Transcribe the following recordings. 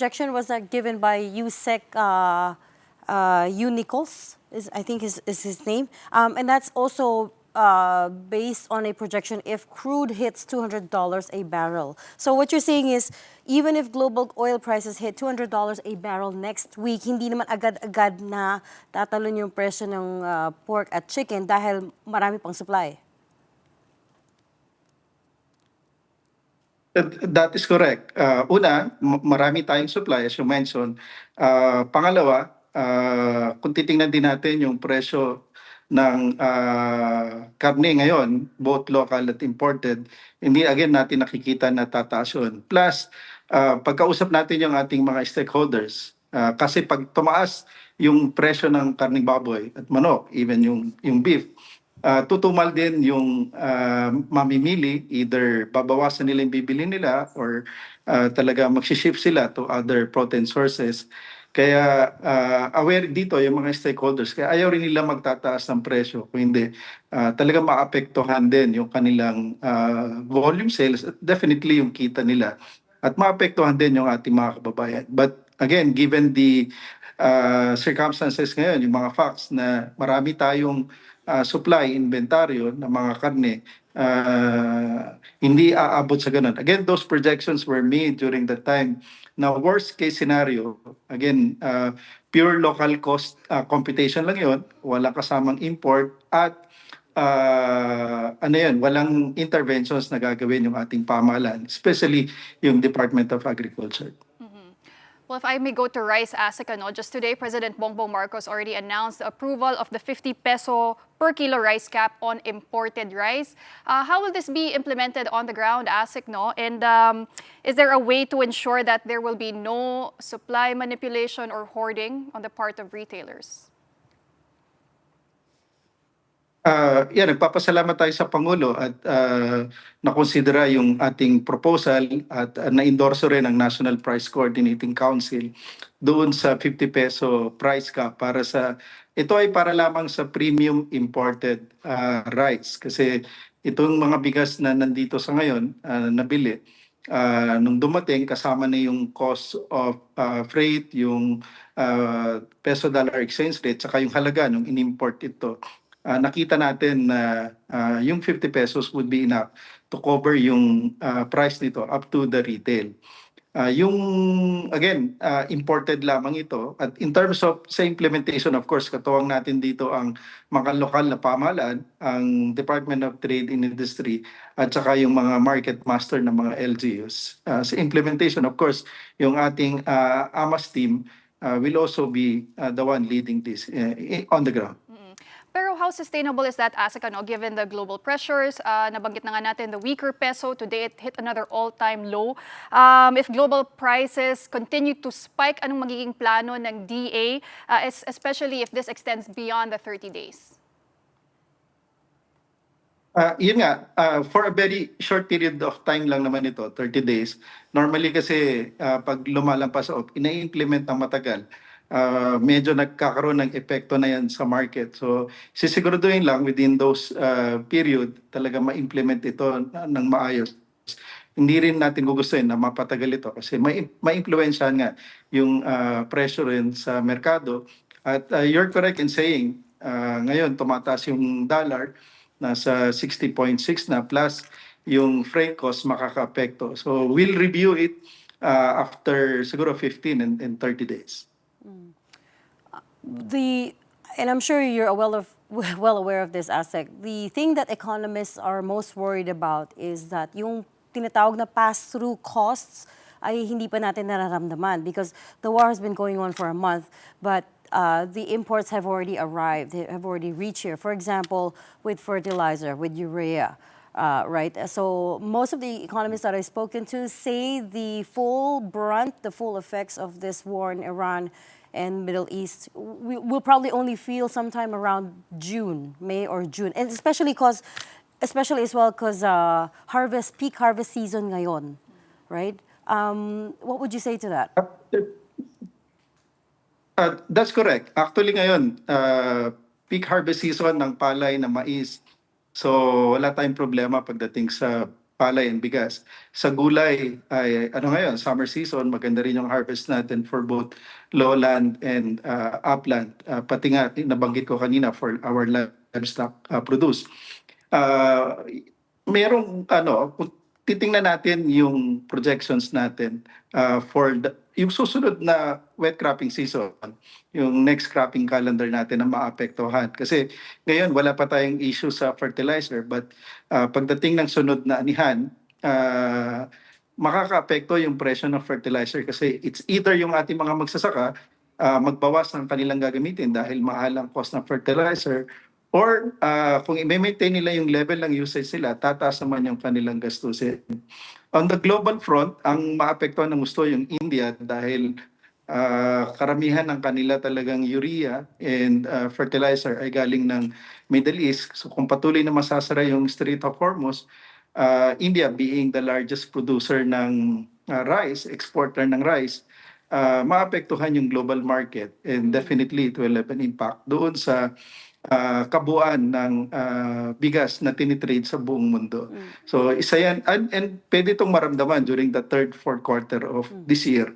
projection was given by USEC Unicols, I think is his name. And that's also based on a projection if crude hits $200 a barrel. So what you're saying is, even if global oil prices hit $200 a barrel next week, hindi naman agad-agad na tatalon yung presyo ng pork at chicken dahil marami pang supply. That is correct. Una, marami tayong supply, as you mentioned. Pangalawa, kung titingnan din natin yung presyo ng karne ngayon, both local at imported, hindi again natin nakikita na tataas yun. Plus, pagkausap natin yung ating mga stakeholders, kasi pag tumaas yung presyo ng karning baboy at manok, even yung beef, tutumal din yung mamimili, either babawasan nila yung bibili nila or talaga magsiship sila to other protein sources. Kaya aware dito yung mga stakeholders, kaya ayaw rin nila magtataas ng presyo kung hindi talaga maapektuhan din yung kanilang volume sales at definitely yung kita nila at maapektuhan din yung ating mga kababayan. But again, given the circumstances ngayon, yung mga facts na marami tayong supply, inventaryo ng mga karne, hindi aabot sa ganun. Again, those projections were made during the time na worst case scenario, again, pure local cost computation lang yun, walang kasamang import at walang interventions na gagawin yung ating pamahalaan, especially yung Department of Agriculture. Well, if I may go to rice, ASEC, just today, President Bongbong Marcos already announced the approval of the 50 peso per kilo rice cap on imported rice. How will this be implemented on the ground, ASEC, And is there a way to ensure that there will be no supply manipulation or hoarding on the part of retailers? Nagpapasalamat tayo sa Pangulo at nakonsidera yung ating proposal at na-endorso rin ng National Price Coordinating Council doon sa 50 peso price cap para ito ay para lamang sa premium imported rice kasi itong mga bigas na nandito sa ngayon nabili nung dumating kasama na yung cost of freight, yung peso dollar exchange rate saka yung halaga nung in-import ito. Nakita natin na yung 50 pesos would be enough to cover yung price nito up to the retail. Imported lamang ito. At in terms of sa implementation, of course, katuwang natin dito ang mga lokal na pamahalaan, ang Department of Trade and Industry, at saka yung mga market master ng mga LGUs. Sa implementation, of course, yung ating AMAS team will also be the one leading this on the ground. Pero how sustainable is that, ASEC, given the global pressures? Nabanggit na nga natin the weaker peso. Today, it hit another all-time low. If global prices continue to spike, anong magiging plano ng DA, especially if this extends beyond the 30 days? For a very short period of time lang naman ito, 30 days. Normally kasi pag lumalampas ina-implement ng matagal. Medyo nagkakaroon ng epekto na yan sa market. So, sisiguraduhin lang within those period talaga ma-implement ito ng maayos. Hindi rin natin gugustuhin na mapatagal ito kasi ma-impluensyahan nga yung presyo rin sa merkado. At you're correct in saying, ngayon tumataas yung dollar, nasa 60.6 na plus yung freight cost makaka-apekto. So, we'll review it after siguro 15 and 30 days. And I'm sure you're well aware of this, ASEC. The thing that economists are most worried about is that yung tinatawag na pass-through costs ay hindi pa natin nararamdaman because the war has been going on for a month, but the imports have already arrived, they have already reached here. For example, with fertilizer, with urea. Right? So most of the economists that I've spoken to say the full brunt, the full effects of this war in Iran and Middle East, we'll probably only feel sometime around May or June. And especially as well because peak harvest season ngayon, right? What would you say to that? That's correct. Actually ngayon, peak harvest season ng palay na mais. So wala tayong problema pagdating sa palay and bigas. Sa gulay ay ano ngayon, summer season, maganda rin yung harvest natin for both lowland and upland. Pati nga nabanggit ko kanina for our livestock produce. Uh, Merong ano, kung titingnan natin yung projections natin for yung susunod na wet cropping season, yung next cropping calendar natin na maapektuhan. Kasi ngayon wala pa tayong issue sa fertilizer, but pagdating ng sunod na anihan, makakaapekto yung presyo ng fertilizer kasi it's either yung ating mga magsasaka magbawas ng kanilang gagamitin dahil mahal ang cost ng fertilizer, or kung i-maintain nila yung level ng usage nila, tataas naman yung kanilang gastusin. On the global front, ang maapektuhan ng gusto yung India dahil karamihan ng kanila talagang urea and fertilizer ay galing ng Middle East. So kung patuloy na masasara yung Strait of Hormuz, India being the largest producer ng rice, exporter ng rice, maapektuhan yung global market, and definitely it will have an impact doon sa kabuuan ng bigas na tinitrade sa buong mundo. So isa yan, and pwede itong maramdaman during the third, fourth quarter of this year.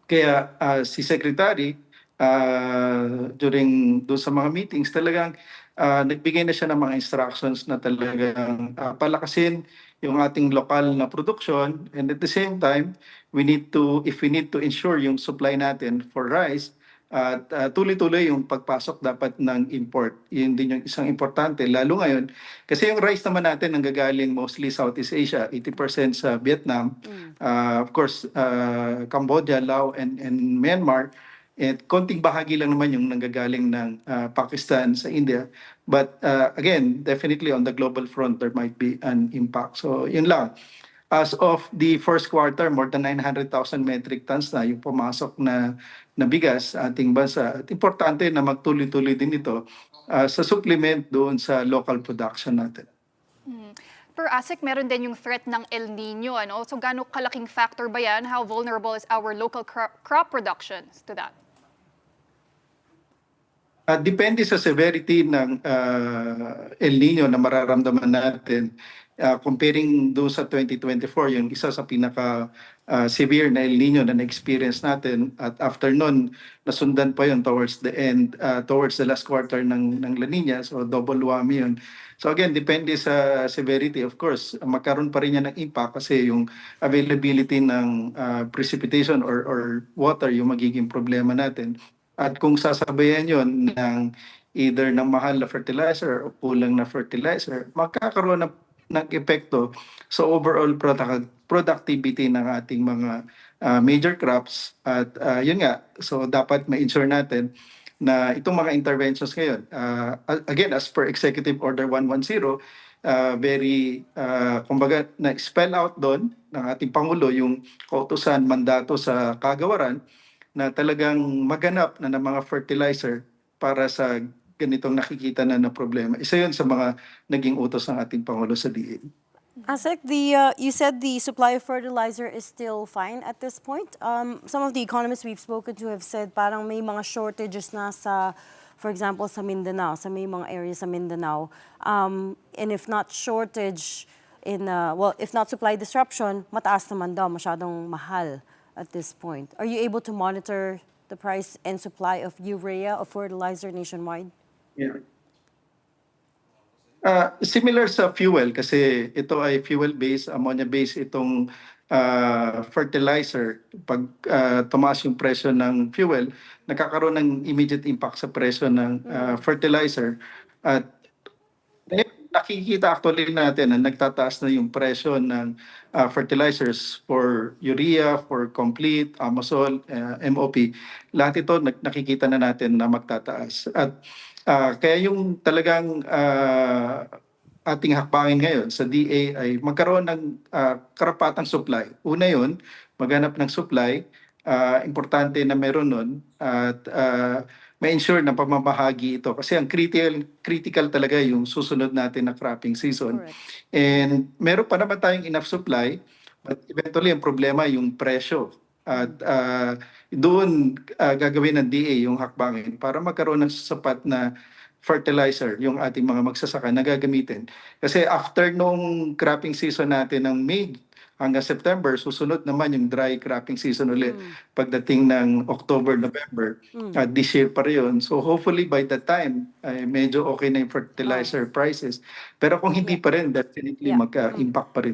Kaya si Secretary, during doon sa mga meetings, talagang nagbigay na siya ng mga instructions na talagang palakasin yung ating lokal na production, and at the same time, if we need to ensure yung supply natin for rice, at tuloy-tuloy yung pagpasok dapat ng import. Yun din yung isang importante, lalo ngayon. Kasi yung rice naman natin nanggagaling mostly Southeast Asia, 80% sa Vietnam, of course, Cambodia, Laos, and Myanmar. At konting bahagi lang naman yung nanggagaling ng Pakistan sa India. But again, definitely on the global front, there might be an impact. So yun lang. As of the first quarter, more than 900,000 metric tons na yung pumasok na bigas sa ating bansa. At importante na magtuloy-tuloy din ito sa supplement doon sa local production natin. Per ASEC, meron din yung threat ng El Nino. Ano? So gaano kalaking factor ba yan? How vulnerable is our local crop production to that? Depende sa severity ng El Nino na mararamdaman natin. Comparing doon sa 2024, yung isa sa pinaka severe na El Nino na na-experience natin, at after nun, nasundan pa yun towards the end, towards the last quarter ng La Nina, so double whammy yun. So again, depende sa severity, of course, magkaroon pa rin yan ng impact kasi yung availability ng precipitation or water yung magiging problema natin. At kung sasabayan yon ng either ng mahal na fertilizer o kulang na fertilizer, magkakaroon ng epekto sa overall productivity ng ating mga major crops. At yun nga, so dapat ma-ensure natin na itong mga interventions ngayon, again, as per Executive Order 110, very, kumbaga, na-spell out doon ng ating Pangulo yung kautusan, mandato sa kagawaran na talagang maganap na ng mga fertilizer para sa ganitong nakikita na problema. Isa yun sa mga naging utos ng ating Pangulo sa DA. ASEC, you said the supply of fertilizer is still fine at this point. Some of the economists we've spoken to have said parang may mga shortages na sa, for example, sa Mindanao, sa may mga areas sa Mindanao. And if not shortage, if not supply disruption, mataas naman daw, masyadong mahal at this point. Are you able to monitor the price and supply of urea, of fertilizer nationwide? Yeah. Similar sa fuel kasi ito ay fuel-based, ammonia-based itong fertilizer. Pag tumaas yung presyo ng fuel, nakakaroon ng immediate impact sa presyo ng fertilizer. At nakikita actually natin na nagtataas na yung presyo ng fertilizers for urea, for complete, Amosol, MOP. Lahat ito nakikita na natin na magtataas. At kaya yung talagang ating hakbangin ngayon sa DA ay magkaroon ng karapatang supply. Una yun, maghanap ng supply. Importante na meron nun at ma-ensure na pamamahagi ito. Kasi ang critical talaga yung susunod natin na cropping season. Correct. And meron pa naman tayong enough supply, but eventually ang problema yung presyo. At doon gagawin ng DA yung hakbangin para magkaroon ng sapat na fertilizer yung ating mga magsasaka na gagamitin. Kasi after nung cropping season natin ng May hanggang September, susunod naman yung dry cropping season ulit pagdating ng October, November. At this year pa rin. So hopefully by that time, ay medyo okay na yung fertilizer prices. Pero kung hindi pa rin, definitely Yeah. magka-impact pa rin